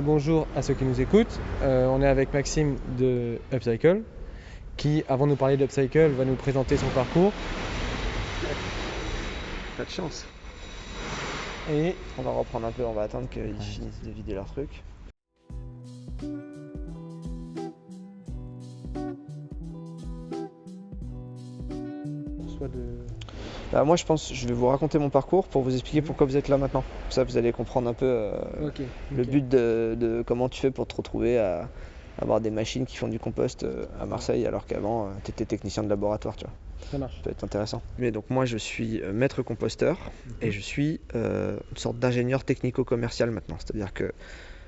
Bonjour à ceux qui nous écoutent. On est avec Maxime de Upcycle qui, avant de nous parler d'Upcycle, va nous présenter son parcours. Pas de chance. Et On va reprendre un peu, on va attendre qu'ils finissent de vider leur truc. Moi je pense, je vais vous raconter mon parcours pour vous expliquer pourquoi vous êtes là maintenant. Comme ça vous allez comprendre un peu le but de comment tu fais pour te retrouver à avoir des machines qui font du compost à Marseille alors qu'avant tu étais technicien de laboratoire, tu vois. Ça marche. Ça peut être intéressant. Mais donc moi je suis maître composteur et je suis une sorte d'ingénieur technico-commercial maintenant. C'est-à-dire que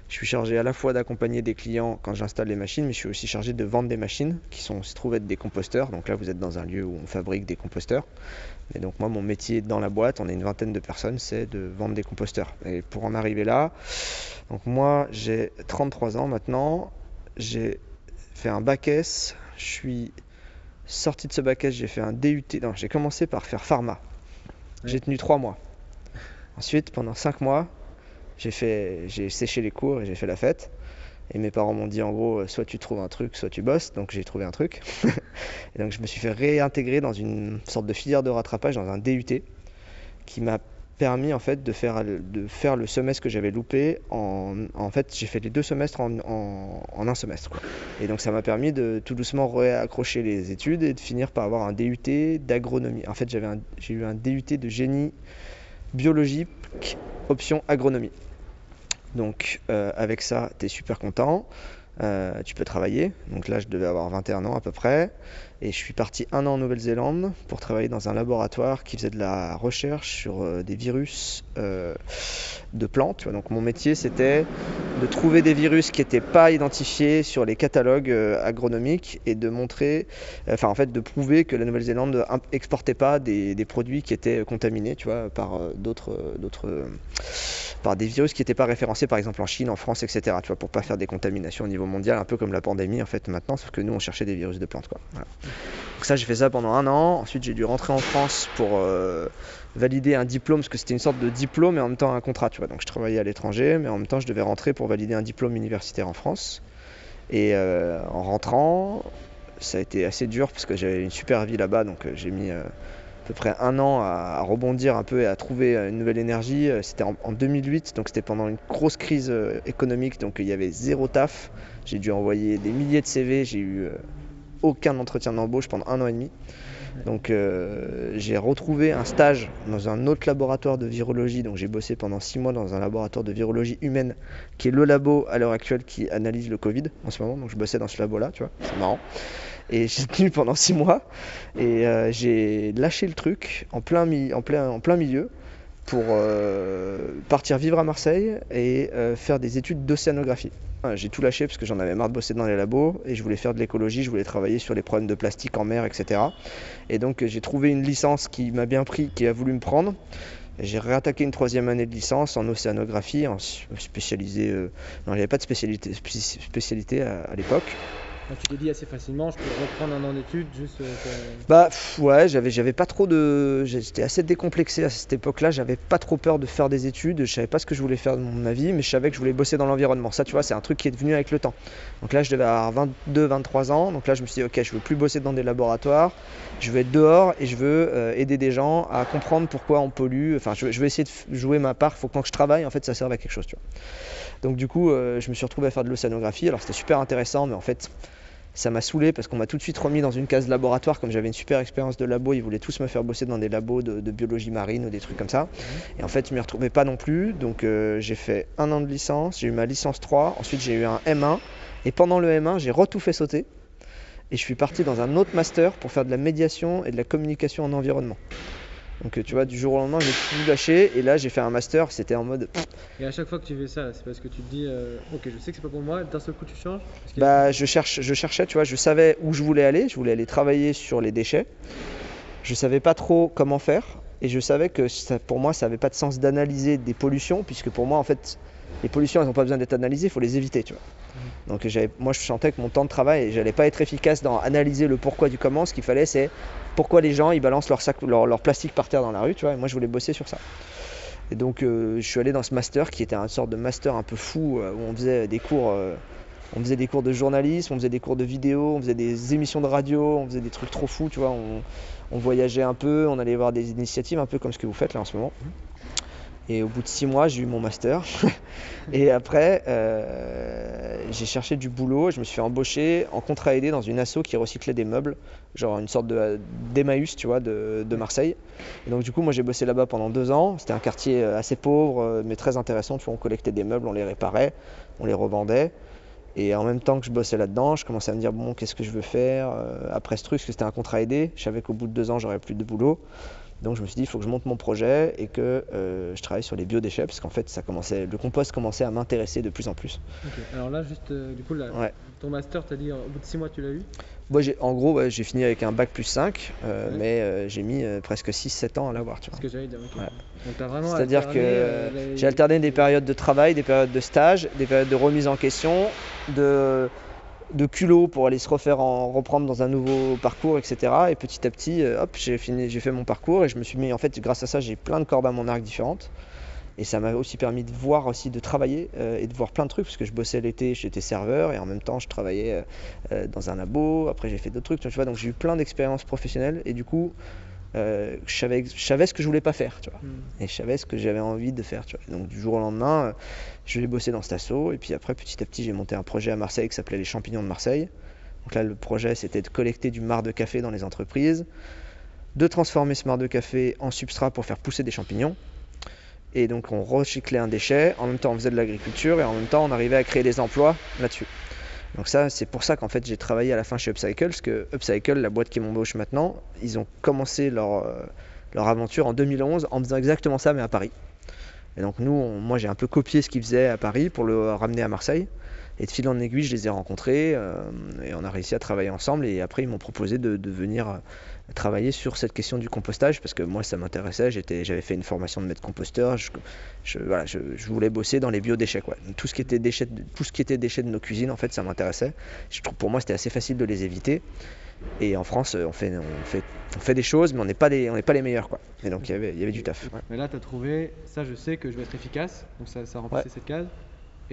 je suis chargé à la fois d'accompagner des clients quand j'installe les machines, mais je suis aussi chargé de vendre des machines qui se trouvent être des composteurs. Donc là vous êtes dans un lieu où on fabrique des composteurs. Et donc moi mon métier dans la boîte, on est une vingtaine de personnes, c'est de vendre des composteurs. Et pour en arriver là, donc moi j'ai 33 ans maintenant, j'ai fait un bac S, je suis sorti de ce bac S, j'ai fait un DUT, non j'ai commencé par faire pharma. J'ai tenu 3 mois. Ensuite pendant 5 mois, j'ai séché les cours et j'ai fait la fête. Et mes parents m'ont dit en gros, soit tu trouves un truc, soit tu bosses. Donc j'ai trouvé un truc. Et donc je me suis fait réintégrer dans une sorte de filière de rattrapage, dans un DUT, qui m'a permis en fait de faire le semestre que j'avais loupé. En fait, j'ai fait les 2 semestres en un semestre, quoi. Et donc ça m'a permis de tout doucement réaccrocher les études et de finir par avoir un DUT d'agronomie. En fait, j'ai eu un DUT de génie biologique, option agronomie. Donc avec ça, tu es super content, tu peux travailler. Donc là, je devais avoir 21 ans à peu près. Et je suis parti 1 an en Nouvelle-Zélande pour travailler dans un laboratoire qui faisait de la recherche sur des virus de plantes. Tu vois. Donc mon métier, c'était de trouver des virus qui n'étaient pas identifiés sur les catalogues agronomiques et de montrer, en fait, de prouver que la Nouvelle-Zélande exportait pas des produits qui étaient contaminés, tu vois, par par des virus qui n'étaient pas référencés, par exemple en Chine, en France, etc. Tu vois, pour pas faire des contaminations au niveau mondial, un peu comme la pandémie en fait maintenant, sauf que nous on cherchait des virus de plantes, quoi. Voilà. Donc ça, j'ai fait ça pendant 1 an. Ensuite, j'ai dû rentrer en France pour valider un diplôme, parce que c'était une sorte de diplôme et en même temps un contrat, tu vois. Donc je travaillais à l'étranger, mais en même temps je devais rentrer pour valider un diplôme universitaire en France. Et en rentrant, ça a été assez dur parce que j'avais une super vie là-bas, donc j'ai mis à peu près 1 an à rebondir un peu et à trouver une nouvelle énergie. C'était en 2008, donc c'était pendant une grosse crise économique, donc il y avait zéro taf. J'ai dû envoyer des milliers de CV, j'ai eu aucun entretien d'embauche pendant 1 an et demi. Donc j'ai retrouvé un stage dans un autre laboratoire de virologie. Donc j'ai bossé pendant 6 mois dans un laboratoire de virologie humaine, qui est le labo à l'heure actuelle qui analyse le Covid en ce moment. Donc je bossais dans ce labo-là, tu vois, c'est marrant. Et j'ai tenu pendant 6 mois et j'ai lâché le truc en plein milieu pour partir vivre à Marseille et faire des études d'océanographie. J'ai tout lâché parce que j'en avais marre de bosser dans les labos et je voulais faire de l'écologie, je voulais travailler sur les problèmes de plastique en mer, etc. Et donc j'ai trouvé une licence qui m'a bien pris, qui a voulu me prendre. J'ai réattaqué une 3e année de licence en océanographie, spécialisé. Non, j'avais pas de spécialité à l'époque. tu t'es dit assez facilement, je peux reprendre 1 an d'études juste. Ouais, j'avais pas trop de. J'étais assez décomplexé à cette époque-là, j'avais pas trop peur de faire des études, je savais pas ce que je voulais faire de ma vie, mais je savais que je voulais bosser dans l'environnement. Ça, tu vois, c'est un truc qui est venu avec le temps. Donc là, je devais avoir 22, 23 ans, donc là, je me suis dit, ok, je veux plus bosser dans des laboratoires, je veux être dehors et je veux aider des gens à comprendre pourquoi on pollue. Enfin, je veux essayer de jouer ma part, faut que quand je travaille, en fait, ça serve à quelque chose, tu vois. Donc du coup, je me suis retrouvé à faire de l'océanographie, alors c'était super intéressant, mais en fait, ça m'a saoulé parce qu'on m'a tout de suite remis dans une case laboratoire. Comme j'avais une super expérience de labo, ils voulaient tous me faire bosser dans des labos de biologie marine ou des trucs comme ça. Et en fait, je m'y retrouvais pas non plus. Donc j'ai fait 1 an de licence, j'ai eu ma licence 3, ensuite j'ai eu un M1. Et pendant le M1, j'ai tout fait sauter. Et je suis parti dans un autre master pour faire de la médiation et de la communication en environnement. Donc tu vois, du jour au lendemain, j'ai tout lâché et là j'ai fait un master, c'était en mode... Et à chaque fois que tu fais ça, c'est parce que tu te dis, ok, je sais que c'est pas pour moi, d'un seul coup tu changes. Je cherchais, tu vois, je savais où je voulais aller travailler sur les déchets. Je savais pas trop comment faire et je savais que pour moi ça avait pas de sens d'analyser des pollutions, puisque pour moi en fait les pollutions elles n'ont pas besoin d'être analysées, il faut les éviter, tu vois. Donc moi je sentais que mon temps de travail, j'allais pas être efficace dans analyser le pourquoi du comment. Ce qu'il fallait, c'est pourquoi les gens ils balancent leur plastique par terre dans la rue, tu vois. Et moi je voulais bosser sur ça. Et donc je suis allé dans ce master qui était une sorte de master un peu fou où on faisait des cours. On faisait des cours de journalisme, on faisait des cours de vidéo, on faisait des émissions de radio, on faisait des trucs trop fous, tu vois. On voyageait un peu, on allait voir des initiatives un peu comme ce que vous faites là en ce moment. Et au bout de 6 mois, j'ai eu mon master. Et après, j'ai cherché du boulot. Je me suis fait embaucher en contrat aidé dans une asso qui recyclait des meubles, genre une sorte d'Emmaüs, tu vois, de Marseille. Et donc du coup, moi j'ai bossé là-bas pendant 2 ans. C'était un quartier assez pauvre, mais très intéressant. Tu vois, on collectait des meubles, on les réparait, on les revendait. Et en même temps que je bossais là-dedans, je commençais à me dire bon, qu'est-ce que je veux faire après ce truc, parce que c'était un contrat aidé. Je savais qu'au bout de 2 ans, j'aurais plus de boulot. Donc je me suis dit, il faut que je monte mon projet et que je travaille sur les biodéchets, parce qu'en fait, le compost commençait à m'intéresser de plus en plus. Ok, alors là, juste du coup, Ouais. ton master, tu as dit au bout de 6 mois, tu l'as eu? Moi, en gros, ouais, j'ai fini avec un bac plus 5, mais j'ai mis presque 6-7 ans à l'avoir. Tu vois. Ce que j'allais dire, ok. Ouais. Donc t'as vraiment C'est-à-dire alterné, que j'ai alterné des périodes de travail, des périodes de stage, des périodes de remise en question, de culot pour aller se reprendre dans un nouveau parcours, etc. Et petit à petit, hop, j'ai fait mon parcours et je me suis mis, en fait, grâce à ça, j'ai plein de cordes à mon arc différentes. Et ça m'a aussi permis de voir aussi, de travailler et de voir plein de trucs, parce que je bossais l'été, j'étais serveur et en même temps je travaillais dans un labo, après j'ai fait d'autres trucs, tu vois, donc j'ai eu plein d'expériences professionnelles et du coup je savais ce que je voulais pas faire, tu vois, et je savais ce que j'avais envie de faire, tu vois. Et donc du jour au lendemain, je vais bosser dans cet asso et puis après petit à petit j'ai monté un projet à Marseille qui s'appelait les champignons de Marseille. Donc là le projet c'était de collecter du marc de café dans les entreprises, de transformer ce marc de café en substrat pour faire pousser des champignons. Et donc on recyclait un déchet, en même temps on faisait de l'agriculture et en même temps on arrivait à créer des emplois là-dessus. Donc ça, c'est pour ça qu'en fait j'ai travaillé à la fin chez Upcycle, parce que Upcycle, la boîte qui m'embauche maintenant, ils ont commencé leur aventure en 2011 en faisant exactement ça mais à Paris. Et donc moi j'ai un peu copié ce qu'ils faisaient à Paris pour le ramener à Marseille. Et de fil en aiguille, je les ai rencontrés et on a réussi à travailler ensemble. Et après, ils m'ont proposé de venir travailler sur cette question du compostage parce que moi, ça m'intéressait. J'avais fait une formation de maître composteur. Je voulais bosser dans les biodéchets, quoi. Tout ce qui était déchets de nos cuisines, en fait, ça m'intéressait. Pour moi, c'était assez facile de les éviter. Et en France, on fait des choses, mais on n'est pas les meilleurs, quoi. Et donc, il y avait du taf. Ouais. Mais là, tu as trouvé, ça, je sais que je vais être efficace. Donc ça remplissait cette case.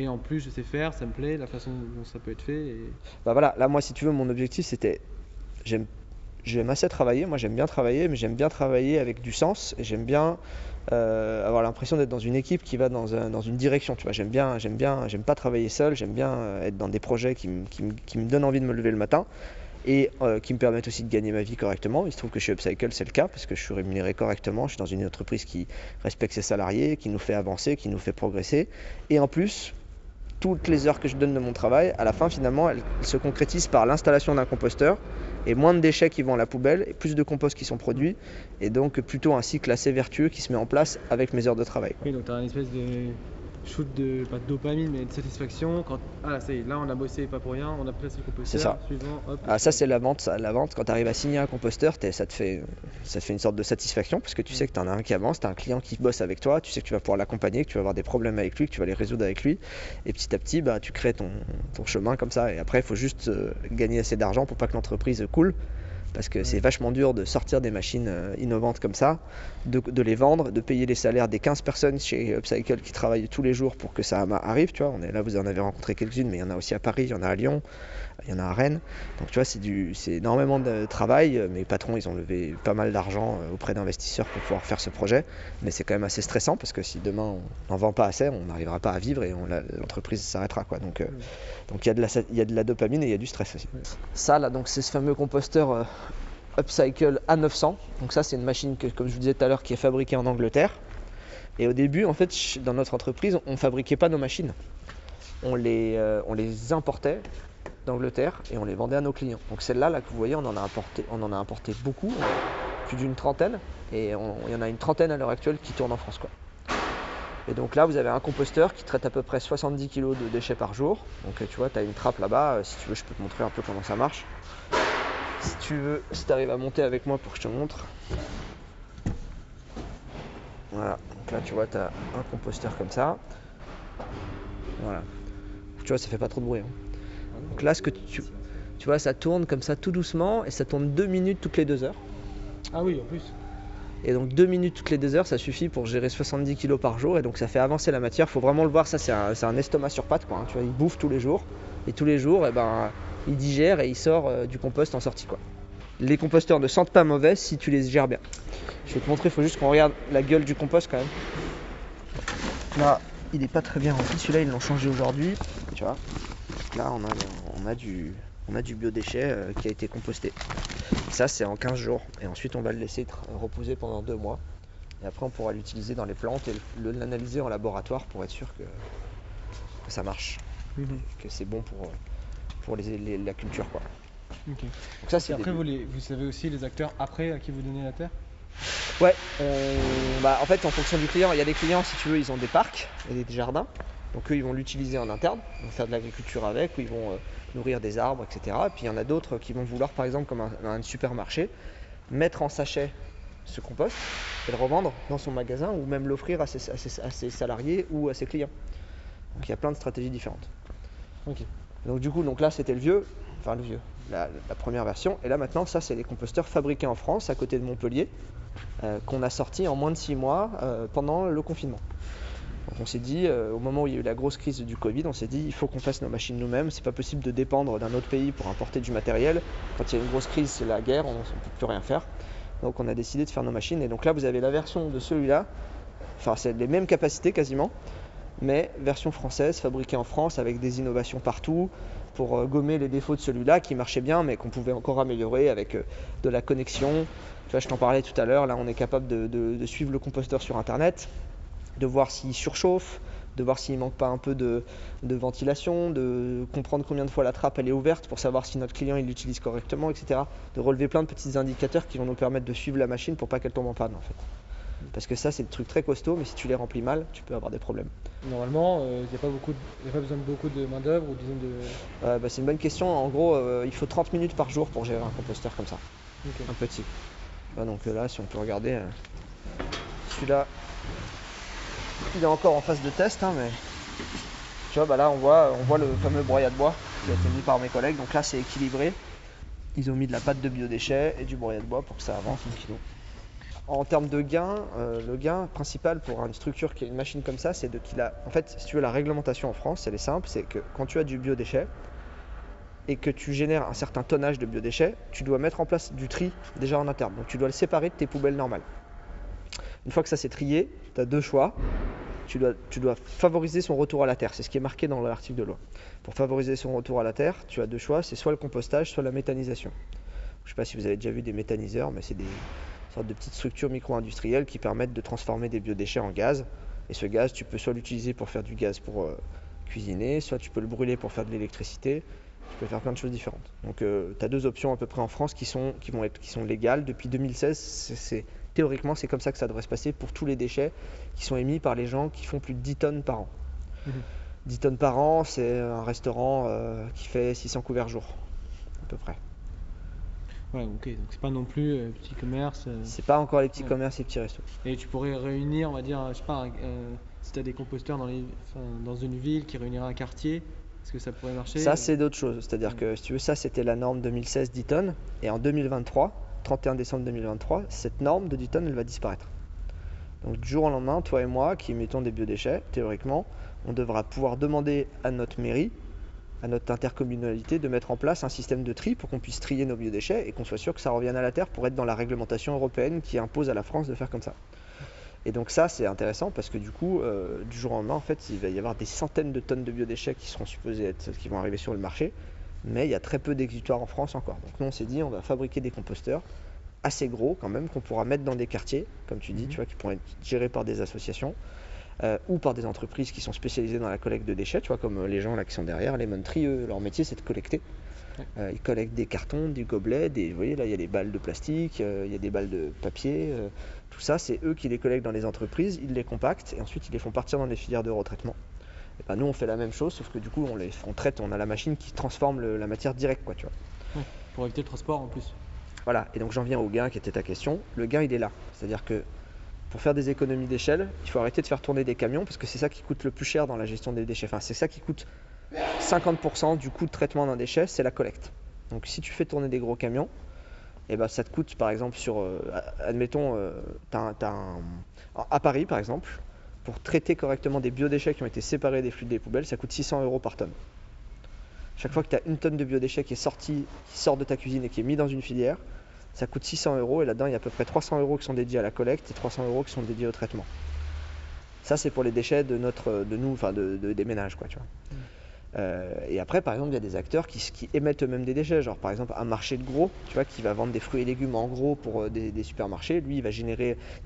Et en plus, je sais faire, ça me plaît, la façon dont ça peut être fait. Et... Bah voilà, là, moi, si tu veux, mon objectif, c'était... J'aime assez travailler, moi j'aime bien travailler, mais j'aime bien travailler avec du sens et j'aime bien avoir l'impression d'être dans une équipe qui va dans une direction. Tu vois, j'aime pas travailler seul, j'aime bien être dans des projets qui me donnent envie de me lever le matin et qui me permettent aussi de gagner ma vie correctement. Il se trouve que chez Upcycle c'est le cas parce que je suis rémunéré correctement, je suis dans une entreprise qui respecte ses salariés, qui nous fait avancer, qui nous fait progresser et en plus toutes les heures que je donne de mon travail, à la fin finalement elles se concrétisent par l'installation d'un composteur et moins de déchets qui vont à la poubelle et plus de compost qui sont produits et donc plutôt un cycle assez vertueux qui se met en place avec mes heures de travail. Oui, donc tu as une espèce de shoot pas de dopamine mais de satisfaction quand ça y est, là on a bossé pas pour rien, on a placé le composteur. C'est ça. Suivant, hop, Ça c'est la vente, quand tu arrives à signer un composteur, ça te fait une sorte de satisfaction parce que tu sais que tu en as un qui avance, tu as un client qui bosse avec toi, tu sais que tu vas pouvoir l'accompagner, que tu vas avoir des problèmes avec lui, que tu vas les résoudre avec lui et petit à petit tu crées ton chemin comme ça et après il faut juste gagner assez d'argent pour pas que l'entreprise coule. Parce que c'est vachement dur de sortir des machines innovantes comme ça, de les vendre, de payer les salaires des 15 personnes chez Upcycle qui travaillent tous les jours pour que ça arrive. Tu vois, là, vous en avez rencontré quelques-unes, mais il y en a aussi à Paris, il y en a à Lyon, il y en a à Rennes. Donc tu vois, c'est énormément de travail. Mes patrons, ils ont levé pas mal d'argent auprès d'investisseurs pour pouvoir faire ce projet. Mais c'est quand même assez stressant parce que si demain on n'en vend pas assez, on n'arrivera pas à vivre et l'entreprise s'arrêtera, quoi. Donc il y a de la dopamine et il y a du stress aussi. Ça là, donc c'est ce fameux composteur Upcycle A900. Donc ça c'est une machine que, comme je vous disais tout à l'heure, qui est fabriquée en Angleterre. Et au début, en fait, dans notre entreprise, on ne fabriquait pas nos machines. On les importait d'Angleterre et on les vendait à nos clients. Donc celle-là là, que vous voyez, on en a importé beaucoup, plus d'une trentaine. Et il y en a une trentaine à l'heure actuelle qui tournent en France, quoi. Et donc là, vous avez un composteur qui traite à peu près 70 kg de déchets par jour. Donc tu vois, tu as une trappe là-bas. Si tu veux, je peux te montrer un peu comment ça marche. Si tu arrives à monter avec moi pour que je te montre. Voilà, donc là tu vois, tu as un composteur comme ça. Voilà. Tu vois, ça fait pas trop de bruit. Donc là, tu vois, ça tourne comme ça tout doucement et ça tourne 2 minutes toutes les 2 heures. Ah oui, en plus. Et donc 2 minutes toutes les 2 heures, ça suffit pour gérer 70 kilos par jour. Et donc ça fait avancer la matière. Il faut vraiment le voir, ça c'est un estomac sur pattes, quoi, hein. Tu vois, il bouffe tous les jours. Et tous les jours, il digère et il sort du compost en sortie, quoi. Les composteurs ne sentent pas mauvais si tu les gères bien. Je vais te montrer, il faut juste qu'on regarde la gueule du compost quand même. Là, il n'est pas très bien rempli. Celui-là, ils l'ont changé aujourd'hui. Tu vois, là, on a du biodéchet qui a été composté. Ça, c'est en 15 jours. Et ensuite, on va le laisser reposer pendant 2 mois. Et après, on pourra l'utiliser dans les plantes et l'analyser en laboratoire pour être sûr que ça marche. Que c'est bon pour la culture, quoi. Ok. Donc ça, c'est Et après, vous savez aussi les acteurs après à qui vous donnez la terre? Ouais, en fait, en fonction du client, il y a des clients, si tu veux, ils ont des parcs et des jardins. Donc eux, ils vont l'utiliser en interne, ils vont faire de l'agriculture avec, ou ils vont nourrir des arbres, etc. Et puis il y en a d'autres qui vont vouloir, par exemple, comme un supermarché, mettre en sachet ce compost et le revendre dans son magasin ou même l'offrir à ses salariés ou à ses clients. Donc il y a plein de stratégies différentes. Ok. Donc du coup, là c'était la première version. Et là maintenant, ça c'est les composteurs fabriqués en France, à côté de Montpellier, qu'on a sortis en moins de 6 mois pendant le confinement. Donc on s'est dit, au moment où il y a eu la grosse crise du Covid, on s'est dit il faut qu'on fasse nos machines nous-mêmes. C'est pas possible de dépendre d'un autre pays pour importer du matériel. Quand il y a une grosse crise, c'est la guerre, on ne peut plus rien faire. Donc on a décidé de faire nos machines. Et donc là, vous avez la version de celui-là. Enfin, c'est les mêmes capacités quasiment, mais version française, fabriquée en France, avec des innovations partout, pour gommer les défauts de celui-là qui marchait bien, mais qu'on pouvait encore améliorer avec de la connexion. Tu vois, je t'en parlais tout à l'heure, là on est capable de suivre le composteur sur internet, de voir s'il surchauffe, de voir s'il manque pas un peu de ventilation, de comprendre combien de fois la trappe elle est ouverte pour savoir si notre client il l'utilise correctement, etc. De relever plein de petits indicateurs qui vont nous permettre de suivre la machine pour pas qu'elle tombe en panne, en fait. Parce que ça c'est des trucs très costauds, mais si tu les remplis mal, tu peux avoir des problèmes. Normalement, il n'y a pas besoin de beaucoup de main d'œuvre ou disons de. C'est une bonne question. En gros, il faut 30 minutes par jour pour gérer un composteur comme ça. Ok. Un petit. Donc là, si on peut regarder, celui-là, il est encore en phase de test, hein, mais tu vois, là on voit le fameux broyat de bois qui a été mis par mes collègues. Donc là, c'est équilibré. Ils ont mis de la pâte de biodéchets et du broyat de bois pour que ça avance un kilo. En termes de gain, le gain principal pour une structure qui a une machine comme ça, c'est en fait, si tu veux, la réglementation en France, elle est simple, c'est que quand tu as du biodéchet et que tu génères un certain tonnage de biodéchets, tu dois mettre en place du tri déjà en interne. Donc tu dois le séparer de tes poubelles normales. Une fois que ça c'est trié, tu as 2 choix. Tu dois favoriser son retour à la terre, c'est ce qui est marqué dans l'article de loi. Pour favoriser son retour à la terre, tu as 2 choix, c'est soit le compostage, soit la méthanisation. Je ne sais pas si vous avez déjà vu des méthaniseurs, mais c'est des sortes de petites structures micro-industrielles qui permettent de transformer des biodéchets en gaz. Et ce gaz, tu peux soit l'utiliser pour faire du gaz pour cuisiner, soit tu peux le brûler pour faire de l'électricité. Tu peux faire plein de choses différentes. Donc tu as 2 options à peu près en France qui sont légales. Depuis 2016, théoriquement, c'est comme ça que ça devrait se passer pour tous les déchets qui sont émis par les gens qui font plus de 10 tonnes par an. 10 tonnes par an, c'est un restaurant qui fait 600 couverts jour, à peu près. Ouais, ok, donc c'est pas non plus petit commerce. C'est pas encore les petits commerces et les petits restos. Et tu pourrais réunir, on va dire, je sais pas, si tu as des composteurs dans une ville qui réunirait un quartier, est-ce que ça pourrait marcher? Ça, c'est d'autres choses. C'est-à-dire que, si tu veux, ça, c'était la norme 2016 10 tonnes. Et en 2023, 31 décembre 2023, cette norme de 10 tonnes, elle va disparaître. Donc, du jour au lendemain, toi et moi, qui émettons des biodéchets, théoriquement, on devra pouvoir demander à notre mairie, à notre intercommunalité, de mettre en place un système de tri pour qu'on puisse trier nos biodéchets et qu'on soit sûr que ça revienne à la terre pour être dans la réglementation européenne qui impose à la France de faire comme ça. Et donc ça, c'est intéressant parce que du coup, du jour au lendemain, en fait, il va y avoir des centaines de tonnes de biodéchets qui vont arriver sur le marché, mais il y a très peu d'exutoires en France encore. Donc nous, on s'est dit, on va fabriquer des composteurs assez gros quand même, qu'on pourra mettre dans des quartiers, comme tu dis, tu vois, qui pourraient être gérés par des associations ou par des entreprises qui sont spécialisées dans la collecte de déchets, tu vois, comme les gens là qui sont derrière, les Lemon Tree, leur métier, c'est de collecter. Ils collectent des cartons, des gobelets, vous voyez là il y a des balles de plastique, il y a des balles de papier, tout ça c'est eux qui les collectent dans les entreprises, ils les compactent et ensuite ils les font partir dans les filières de retraitement. Et ben, nous on fait la même chose sauf que du coup on traite, on a la machine qui transforme la matière directe, quoi, tu vois. Pour éviter le transport en plus. Voilà, et donc j'en viens au gain qui était ta question. Le gain il est là, c'est-à-dire que pour faire des économies d'échelle, il faut arrêter de faire tourner des camions parce que c'est ça qui coûte le plus cher dans la gestion des déchets. Enfin, c'est ça qui coûte 50% du coût de traitement d'un déchet, c'est la collecte. Donc si tu fais tourner des gros camions, et ben, ça te coûte par exemple admettons, à Paris par exemple, pour traiter correctement des biodéchets qui ont été séparés des flux des poubelles, ça coûte 600 € par tonne. Chaque fois que tu as une tonne de biodéchets qui sort de ta cuisine et qui est mis dans une filière, ça coûte 600 € et là-dedans il y a à peu près 300 € qui sont dédiés à la collecte et 300 € qui sont dédiés au traitement. Ça c'est pour les déchets des ménages, quoi, tu vois. Et après, par exemple, il y a des acteurs qui émettent eux-mêmes des déchets, genre par exemple un marché de gros, tu vois, qui va vendre des fruits et légumes en gros pour des supermarchés. Lui, il va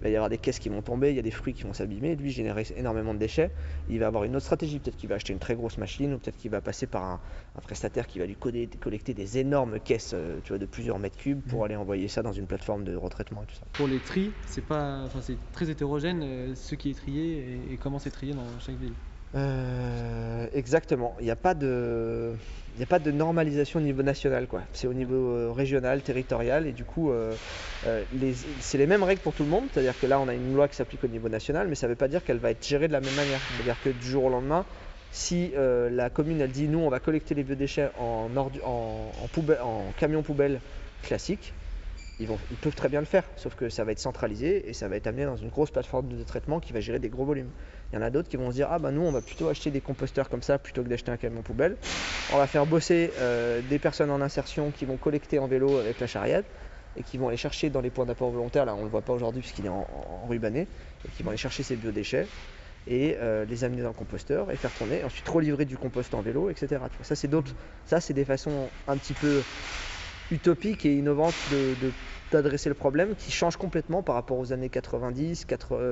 y avoir des caisses qui vont tomber, il y a des fruits qui vont s'abîmer. Lui, il génère énormément de déchets. Il va avoir une autre stratégie, peut-être qu'il va acheter une très grosse machine, ou peut-être qu'il va passer par un prestataire qui va lui collecter des énormes caisses, tu vois, de plusieurs mètres cubes pour aller envoyer ça dans une plateforme de retraitement et tout ça. Pour les tris, c'est très hétérogène ce qui est trié et comment c'est trié dans chaque ville. Exactement, il n'y a pas de normalisation au niveau national, quoi. C'est au niveau régional, territorial, et du coup c'est les mêmes règles pour tout le monde, c'est-à-dire que là on a une loi qui s'applique au niveau national, mais ça ne veut pas dire qu'elle va être gérée de la même manière. C'est-à-dire que du jour au lendemain, si la commune elle dit nous on va collecter les biodéchets en camion poubelle classique, ils peuvent très bien le faire, sauf que ça va être centralisé et ça va être amené dans une grosse plateforme de traitement qui va gérer des gros volumes. Il y en a d'autres qui vont se dire nous on va plutôt acheter des composteurs comme ça plutôt que d'acheter un camion poubelle. On va faire bosser des personnes en insertion qui vont collecter en vélo avec la charriette et qui vont aller chercher dans les points d'apport volontaire, là on le voit pas aujourd'hui puisqu'il est en rubané, et qui vont aller chercher ces biodéchets et les amener dans le composteur et faire tourner, et ensuite relivrer du compost en vélo, etc. Tu vois, ça c'est des façons un petit peu utopique et innovante d'adresser le problème qui change complètement par rapport aux années 90,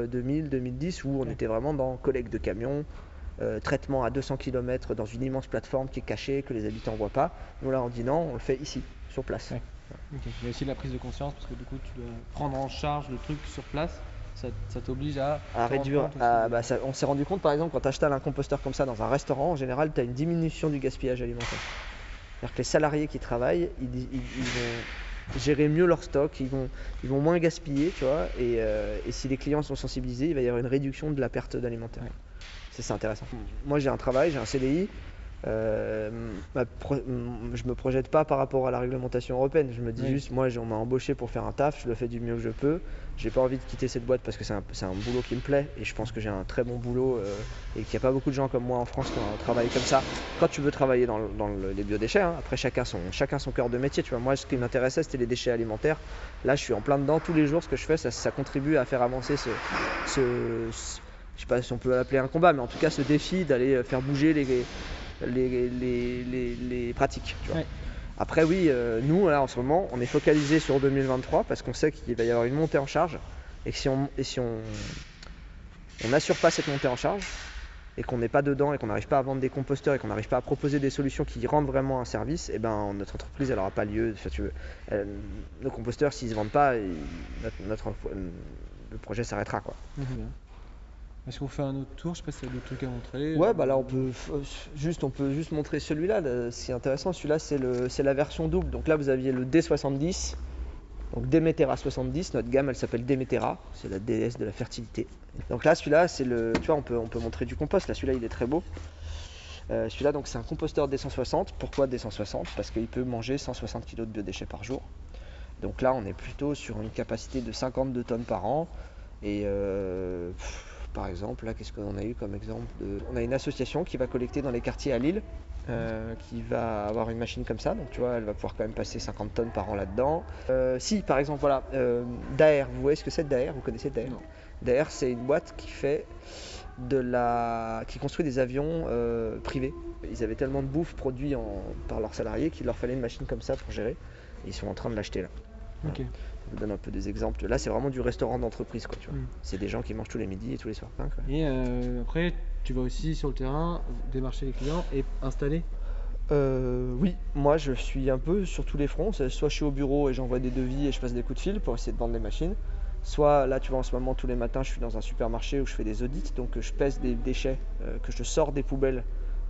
2000, 2010 où on était vraiment dans collecte de camions, traitement à 200 km dans une immense plateforme qui est cachée, que les habitants ne voient pas. Nous là on dit non, on le fait ici, sur place. Ouais. Okay. Il y a aussi la prise de conscience parce que du coup tu dois prendre en charge le truc sur place. Ça t'oblige à réduire. On s'est rendu compte par exemple quand tu achètes un composteur comme ça dans un restaurant, en général tu as une diminution du gaspillage alimentaire. C'est-à-dire que les salariés qui travaillent, ils vont gérer mieux leur stock, ils vont moins gaspiller, tu vois, et si les clients sont sensibilisés, il va y avoir une réduction de la perte d'alimentaire. Ouais. C'est intéressant. Moi j'ai un travail, j'ai un CDI, je me projette pas par rapport à la réglementation européenne, je me dis juste, moi on m'a embauché pour faire un taf, je le fais du mieux que je peux, j'ai pas envie de quitter cette boîte parce que c'est un boulot qui me plaît et je pense que j'ai un très bon boulot et qu'il n'y a pas beaucoup de gens comme moi en France qui ont un travail comme ça. Quand tu veux travailler dans les biodéchets, après chacun son cœur de métier, tu vois. Moi ce qui m'intéressait c'était les déchets alimentaires, là je suis en plein dedans tous les jours, ce que je fais ça contribue à faire avancer je sais pas si on peut l'appeler un combat, mais en tout cas ce défi d'aller faire bouger les pratiques, tu vois. Ouais. Après oui, nous là en ce moment on est focalisé sur 2023 parce qu'on sait qu'il va y avoir une montée en charge et que si on n'assure pas cette montée en charge et qu'on n'est pas dedans et qu'on n'arrive pas à vendre des composteurs et qu'on n'arrive pas à proposer des solutions qui rendent vraiment un service, et ben notre entreprise elle n'aura pas lieu. Enfin, nos composteurs s'ils ne se vendent pas, le projet s'arrêtera, quoi. Mmh. Est-ce qu'on fait un autre tour? Je sais pas si y a d'autres trucs à montrer. Ouais, là on peut juste montrer celui-là. Ce qui est intéressant, celui-là c'est la version double. Donc là vous aviez le D70, donc Demetera 70. Notre gamme elle s'appelle Demetera, c'est la déesse de la fertilité. Donc là celui-là c'est tu vois on peut montrer du compost. Là celui-là il est très beau. Celui-là donc c'est un composteur D160. Pourquoi D160? Parce qu'il peut manger 160 kg de biodéchets par jour. Donc là on est plutôt sur une capacité de 52 tonnes par an et par exemple, là, qu'est-ce qu'on a eu comme exemple On a une association qui va collecter dans les quartiers à Lille, qui va avoir une machine comme ça. Donc, tu vois, elle va pouvoir quand même passer 50 tonnes par an là-dedans. Si, par exemple, voilà, Daher, vous voyez ce que c'est Daher? Vous connaissez Daher? Daher, c'est une boîte qui fait qui construit des avions privés. Ils avaient tellement de bouffe produit par leurs salariés qu'il leur fallait une machine comme ça pour gérer. Et ils sont en train de l'acheter là. Okay. Je vous donne un peu des exemples. Là, c'est vraiment du restaurant d'entreprise, quoi, tu vois. C'est des gens qui mangent tous les midis et tous les soirs. Quoi. Et après, tu vas aussi sur le terrain démarcher les clients et installer? Oui, moi je suis un peu sur tous les fronts. Soit je suis au bureau et j'envoie des devis et je passe des coups de fil pour essayer de vendre des machines. Soit là, tu vois, en ce moment, tous les matins, je suis dans un supermarché où je fais des audits. Donc, je pèse des déchets que je sors des poubelles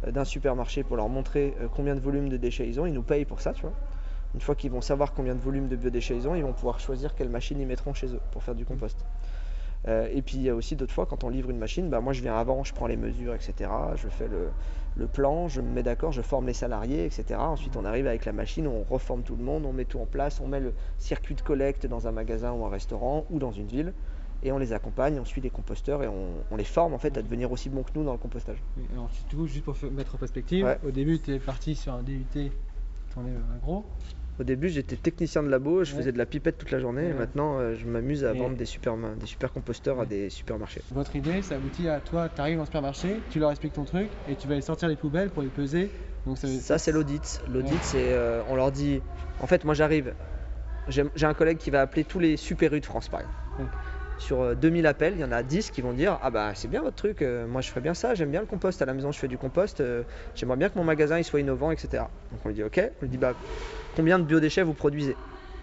d'un supermarché pour leur montrer combien de volume de déchets ils ont. Ils nous payent pour ça, tu vois. Une fois qu'ils vont savoir combien de volume de biodéchets ils ont, ils vont pouvoir choisir quelle machine ils mettront chez eux pour faire du compost. Et puis il y a aussi d'autres fois quand on livre une machine, moi je viens avant, je prends les mesures, etc. Je fais le plan, je me mets d'accord, je forme les salariés, etc. Ensuite on arrive avec la machine, on reforme tout le monde, on met tout en place, on met le circuit de collecte dans un magasin ou un restaurant ou dans une ville. Et on les accompagne, on suit les composteurs et on les forme en fait à devenir aussi bons que nous dans le compostage. Alors, du coup, juste pour mettre en perspective, Ouais. au début, tu es parti sur un DUT, tu en es un gros. Au début, j'étais technicien de labo, je Ouais. faisais de la pipette toute la journée. Et Ouais. maintenant, je m'amuse à Et- vendre des super composteurs à Ouais. des supermarchés. Votre idée, ça aboutit à toi, tu arrives dans le supermarché, tu leur expliques ton truc et tu vas aller sortir les poubelles pour les peser. Donc Ça, c'est l'audit. L'audit, Ouais. c'est on leur dit. En fait, moi, j'arrive. J'ai un collègue qui va appeler tous les super U de France, par exemple. Ouais. Sur 2000 appels, il y en a 10 qui vont dire ah bah c'est bien votre truc, moi je ferais bien ça, j'aime bien le compost, à la maison je fais du compost, j'aimerais bien que mon magasin il soit innovant, etc. Donc on lui dit ok, on lui dit bah combien de biodéchets vous produisez?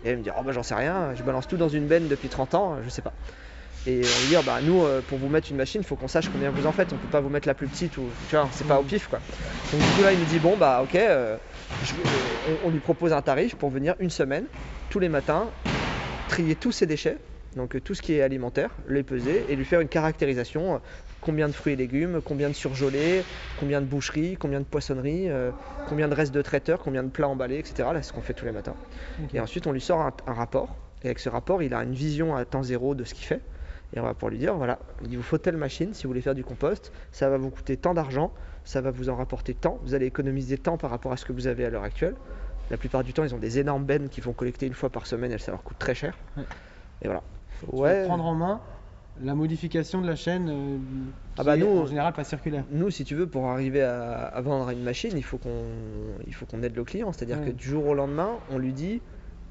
Et elle me dit oh bah j'en sais rien, je balance tout dans une benne depuis 30 ans, je sais pas. Et on lui dit bah nous pour vous mettre une machine, il faut qu'on sache combien vous en faites, on peut pas vous mettre la plus petite ou tu vois, c'est pas au pif quoi. Donc du coup là il me dit bon bah ok, on lui propose un tarif pour venir une semaine, tous les matins, trier tous ses déchets. Donc tout ce qui est alimentaire, les peser et lui faire une caractérisation, combien de fruits et légumes, combien de surgelés, combien de boucheries, combien de poissonneries, combien de restes de traiteurs, combien de plats emballés, etc. Là, c'est ce qu'on fait tous les matins. Ok. Et ensuite, on lui sort un rapport. Et avec ce rapport, il a une vision à temps zéro de ce qu'il fait. Et on va pour lui dire, voilà, il vous faut telle machine si vous voulez faire du compost, ça va vous coûter tant d'argent, ça va vous en rapporter tant, vous allez économiser tant par rapport à ce que vous avez à l'heure actuelle. La plupart du temps, ils ont des énormes bennes qu'ils vont collecter une fois par semaine et ça leur coûte très cher. Ouais. Et voilà. Tu vas prendre en main la modification de la chaîne Ah qui bah est nous- en général pas circulaire. Nous, si tu veux, pour arriver à vendre une machine, il faut qu'on aide le client. C'est-à-dire Ouais. que du jour au lendemain, on lui dit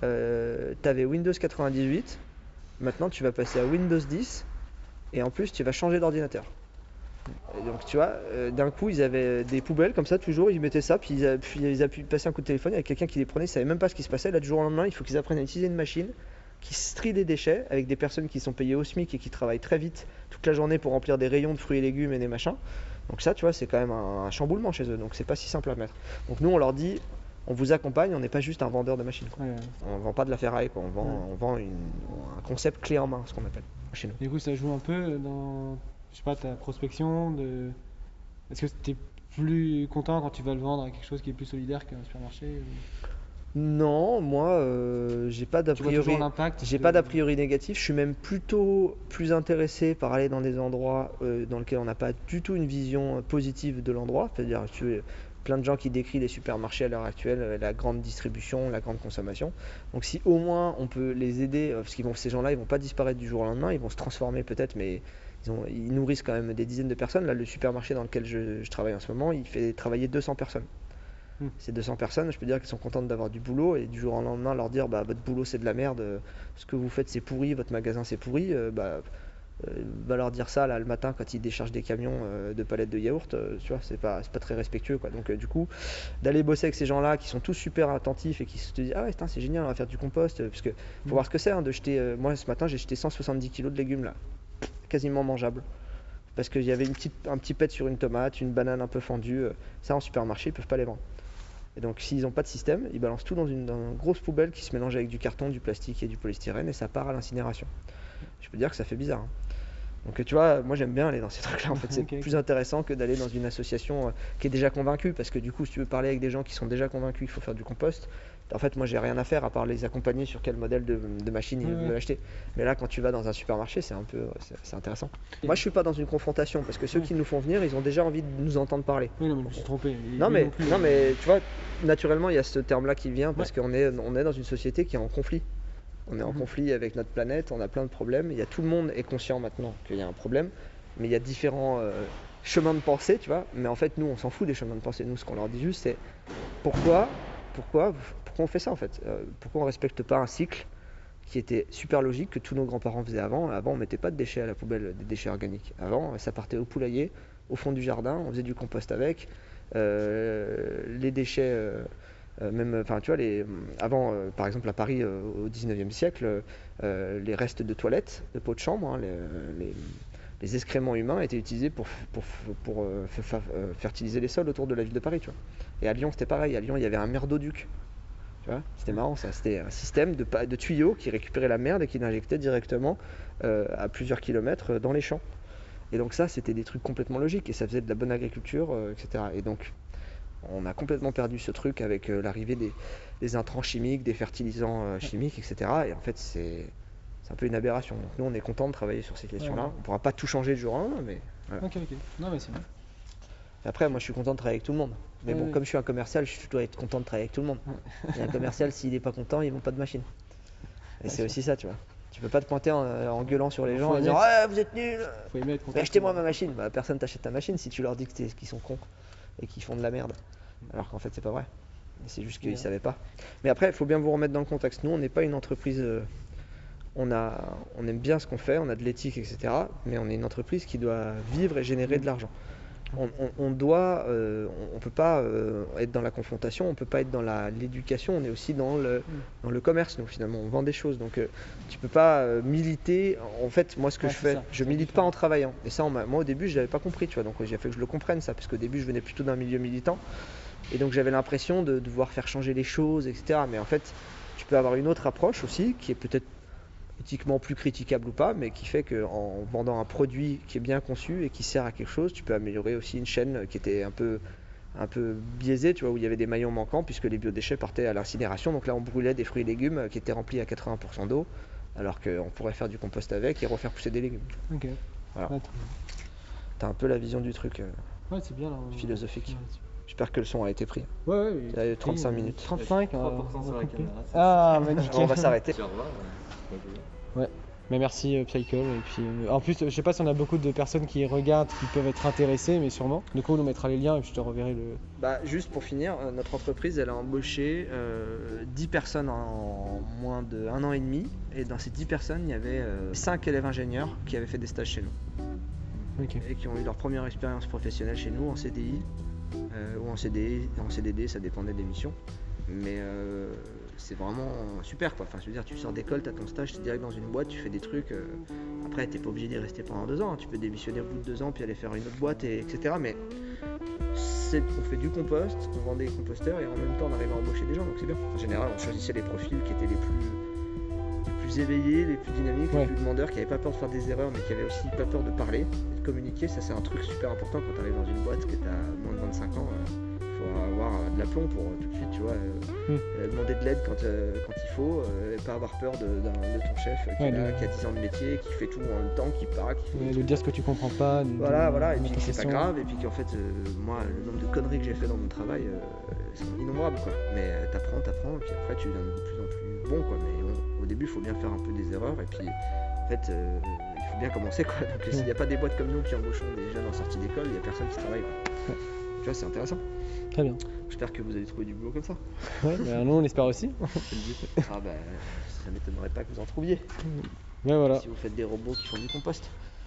tu avais Windows 98, maintenant tu vas passer à Windows 10 et en plus tu vas changer d'ordinateur. Et donc tu vois, d'un coup ils avaient des poubelles comme ça, toujours ils mettaient ça, puis ils passaient un coup de téléphone avec quelqu'un qui les prenait, ils savaient même pas ce qui se passait. Là, du jour au lendemain, il faut qu'ils apprennent à utiliser une machine qui trie des déchets avec des personnes qui sont payées au SMIC et qui travaillent très vite toute la journée pour remplir des rayons de fruits et légumes et des machins. Donc ça, tu vois, c'est quand même un chamboulement chez eux, donc c'est pas si simple à mettre. Donc nous, on leur dit, on vous accompagne, on n'est pas juste un vendeur de machines, quoi. Ouais. On vend pas de la ferraille, quoi. On vend un concept clé en main, ce qu'on appelle chez nous. Du coup, ça joue un peu dans, je sais pas, ta prospection de. Est-ce que tu es plus content quand tu vas le vendre à quelque chose qui est plus solidaire qu'un supermarché Non, moi, j'ai pas d'a Tu vois priori. toujours l'impact J'ai pas d'a priori négatif. Je suis même plutôt plus intéressé par aller dans des endroits dans lesquels on n'a pas du tout une vision positive de l'endroit. C'est-à-dire, plein de gens qui décrivent les supermarchés à l'heure actuelle, la grande distribution, la grande consommation. Donc, si au moins on peut les aider, parce que ces gens-là, ils vont pas disparaître du jour au lendemain, ils vont se transformer peut-être, mais ils nourrissent quand même des dizaines de personnes. Là, le supermarché dans lequel je travaille en ce moment, il fait travailler 200 personnes. Ces 200 personnes, je peux dire qu'elles sont contentes d'avoir du boulot et du jour au lendemain leur dire bah votre boulot c'est de la merde, ce que vous faites c'est pourri, votre magasin c'est pourri, va leur dire ça là le matin quand ils déchargent des camions de palettes de yaourt, tu vois, c'est pas très respectueux quoi. Donc du coup, d'aller bosser avec ces gens-là qui sont tous super attentifs et qui se disent ah ouais putain, c'est génial, on va faire du compost parce que faut voir ce que c'est de jeter moi ce matin j'ai jeté 170 kilos de légumes là, quasiment mangeables. Parce qu'il y avait un petit pet sur une tomate, une banane un peu fendue, ça en supermarché ils peuvent pas les vendre. Et donc s'ils n'ont pas de système, ils balancent tout dans une grosse poubelle qui se mélange avec du carton, du plastique et du polystyrène et ça part à l'incinération. Je peux dire que ça fait bizarre. Donc tu vois, moi j'aime bien aller dans ces trucs-là. En fait, c'est Ok. plus intéressant que d'aller dans une association qui est déjà convaincue. Parce que du coup, si tu veux parler avec des gens qui sont déjà convaincus qu'il faut faire du compost, en fait, moi j'ai rien à faire à part les accompagner sur quel modèle de machine ils veulent acheter. Mais là, quand tu vas dans un supermarché, c'est un peu c'est intéressant. Moi je suis pas dans une confrontation parce que ceux qui nous font venir, ils ont déjà envie de nous entendre parler. Oui, non, mais je me suis trompé. Et Non lui mais, plus. non mais tu vois, naturellement il y a ce terme-là qui vient parce qu'on est dans une société qui est en conflit. On est en conflit avec notre planète, on a plein de problèmes. Tout le monde est conscient maintenant qu'il y a un problème, mais il y a différents chemins de pensée, tu vois. Mais en fait, nous, on s'en fout des chemins de pensée. Nous, ce qu'on leur dit juste, c'est pourquoi on fait ça en fait. Pourquoi on respecte pas un cycle qui était super logique que tous nos grands-parents faisaient avant. Avant, on mettait pas de déchets à la poubelle, des déchets organiques. Avant, ça partait au poulailler, au fond du jardin, on faisait du compost avec. Les déchets, enfin, tu vois, avant, par exemple, à Paris, au 19e siècle, les restes de toilettes, de pots de chambre, hein, les excréments humains étaient utilisés pour fertiliser les sols autour de la ville de Paris, tu vois. Et à Lyon, c'était pareil. À Lyon, il y avait un merdoduc. Tu vois, c'était marrant ça. C'était un système de tuyaux qui récupérait la merde et qui l'injectait directement à plusieurs kilomètres dans les champs. Et donc ça, c'était des trucs complètement logiques et ça faisait de la bonne agriculture, etc. Et donc, on a complètement perdu ce truc avec l'arrivée des intrants chimiques, des fertilisants chimiques, etc. Et en fait, c'est un peu une aberration. Donc nous, on est content de travailler sur ces questions-là. Ouais. On ne pourra pas tout changer du jour au lendemain, mais voilà. Ok. Non, mais c'est bien. Et après, moi, je suis content de travailler avec tout le monde. Mais bon, Ouais. comme je suis un commercial, je dois être content de travailler avec tout le monde. Et un commercial, s'il n'est pas content, il ne vend pas de machine. Et c'est sûr. aussi ça, tu vois. Tu peux pas te pointer en gueulant sur les gens Faut en disant aimer. ouais, vous êtes nuls, Faut aimer être content. mais achetez-moi ma machine. Bah, personne t'achète ta machine si tu leur dis qu'ils sont cons et qu'ils font de la merde. Alors qu'en fait, c'est pas vrai. Et c'est juste qu'ils Ouais. savaient pas. Mais après, il faut bien vous remettre dans le contexte. Nous, on n'est pas une entreprise. On aime bien ce qu'on fait, on a de l'éthique, etc. Mais on est une entreprise qui doit vivre et générer de l'argent. On peut pas être dans la confrontation, on peut pas être dans l'éducation, on est aussi dans le commerce, nous finalement, on vend des choses. Donc tu peux pas militer. En fait, moi ce que Ouais, je c'est fais, ça, je c'est milite différent. pas en travaillant. Et ça, moi au début, je l'avais pas compris, tu vois. Donc j'ai fait que je le comprenne ça, parce qu'au début, je venais plutôt d'un milieu militant. Et donc j'avais l'impression de devoir faire changer les choses, etc. Mais en fait, tu peux avoir une autre approche aussi, qui est peut-être éthiquement plus critiquable ou pas, mais qui fait qu'en vendant un produit qui est bien conçu et qui sert à quelque chose, tu peux améliorer aussi une chaîne qui était un peu biaisée, tu vois, où il y avait des maillons manquants, puisque les biodéchets partaient à l'incinération. Donc là, on brûlait des fruits et légumes qui étaient remplis à 80% d'eau, alors qu'on pourrait faire du compost avec et refaire pousser des légumes. Ok. Voilà. Ouais, T'as un peu la vision du truc ouais, c'est bien là. philosophique. Ouais, J'espère que le son a été pris. ouais. Il y a 35 minutes. 35. 3% sur la couper. caméra. Ah, magnifique. Alors, on va s'arrêter. Au revoir. Mais merci Psychol. Et puis, en plus, je sais pas si on a beaucoup de personnes qui regardent, qui peuvent être intéressées, mais sûrement. Du coup, on nous mettra les liens et puis je te reverrai le. Bah, juste pour finir, notre entreprise elle a embauché 10 personnes en moins d'1 an et demi. Et dans ces 10 personnes, il y avait 5 élèves ingénieurs qui avaient fait des stages chez nous. Ok. Et qui ont eu leur première expérience professionnelle chez nous en CDI ou en CDD, ça dépendait des missions. Mais c'est vraiment super quoi. Enfin, je veux dire, tu sors d'école, tu as ton stage, tu es direct dans une boîte, tu fais des trucs. Après, tu n'es pas obligé d'y rester pendant 2 ans. Hein. Tu peux démissionner au bout de 2 ans puis aller faire une autre boîte, etc. Mais on fait du compost, on vend des composteurs et en même temps on arrive à embaucher des gens, donc c'est bien. En général, on choisissait les profils qui étaient les plus éveillés, les plus dynamiques, Ouais. les plus demandeurs, qui n'avaient pas peur de faire des erreurs, mais qui avaient aussi pas peur de parler et de communiquer. Ça, c'est un truc super important quand tu arrives dans une boîte que tu as moins de 25 ans. Il faut avoir de l'aplomb pour tout de suite, tu vois, demander de l'aide quand il faut, et pas avoir peur de ton chef qui Ouais, a 10 ans de métier, qui fait tout en même temps, qui part, qui fait De dire ce que tu comprends pas. voilà, et de puis que c'est pas question. grave, et puis qu'en fait, moi, le nombre de conneries que j'ai fait dans mon travail, sont innombrables, quoi. Mais t'apprends, et puis après, tu deviens de plus en plus bon, quoi. Mais bon, au début, il faut bien faire un peu des erreurs, et puis, en fait, il faut bien commencer, quoi. Donc, s'il n'y a pas des boîtes comme nous qui embauchons des jeunes en sortie d'école, il n'y a personne qui travaille, quoi. Ouais. Tu vois, c'est intéressant. Très bien. J'espère que vous allez trouver du boulot comme ça. Ouais, bah, nous on espère aussi. C'est le but. Ah bah, ça m'étonnerait pas que vous en trouviez, Ouais, voilà. si vous faites des robots qui font du compost.